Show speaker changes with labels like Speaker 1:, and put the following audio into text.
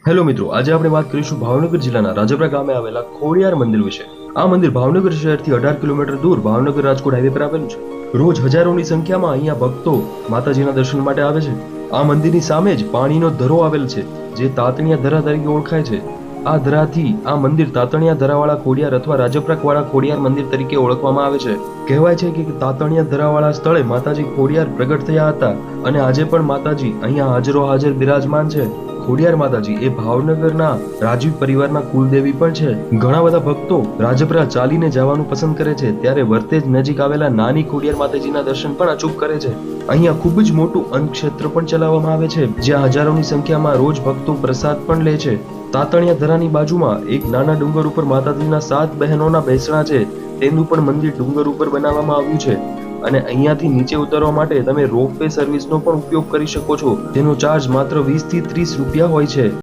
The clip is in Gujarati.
Speaker 1: હેલો મિત્રો, આજે આપણે વાત કરીશું ભાવનગર જિલ્લાના રાજપરા ગામે આવેલા ખોડિયાર મંદિર વિશે। આ મંદિર ભાવનગર શહેરથી 18 કિલોમીટર દૂર ભાવનગર રાજકોટ હાઈવે પર આવેલું છે। રોજ હજારોની સંખ્યામાં અહીંયા ભક્તો માતાજીના દર્શન માટે આવે છે। આ મંદિરની સામે જ પાણીનો ધરો આવેલ છે, જે તાતણિયા ધરા તરીકે ઓળખાય છે। આ ધરાથી આ મંદિર તાતણિયા ધરાવાળા ખોડિયાર અથવા રાજપરાવાળા ખોડિયાર મંદિર તરીકે ઓળખવામાં આવે છે। કહેવાય છે કે તાતણિયા ધરાવાળા સ્થળે માતાજી ખોડિયાર પ્રગટ થયા હતા અને આજે પણ માતાજી અહીંયા હાજરો હાજર બિરાજમાન છે। ખોડિયાર માતાજી એ ભાવનગરના રાજીવ પરિવારના કુલદેવી પણ છે। ઘણા બધા ભક્તો રાજપરા ચાલીને જવાનું પસંદ કરે છે, ત્યારે વર્તેજ નજીક આવેલા નાની ખોડિયાર માતાજીના દર્શન પણ અચૂક કરે છે। અહીંયા ખૂબ જ મોટું અન્નક્ષેત્ર પણ ચલાવવામાં આવે છે, જ્યાં હજારોની સંખ્યામાં રોજ ભક્તો પ્રસાદ પણ લે છે। તાતણિયા ધરાની બાજુમાં એક નાના ડુંગર ઉપર માતાજીના 7 બહેનોના બેસણા છે, તેનું પણ મંદિર ડુંગર ઉપર બનાવવામાં આવ્યું છે। અને અહીંયાથી નીચે ઉતરવા માટે તમે રોપવે સર્વિસનો પણ ઉપયોગ કરી શકો છો, જેનો ચાર્જ માત્ર 20 થી 30 રૂપિયા હોય છે।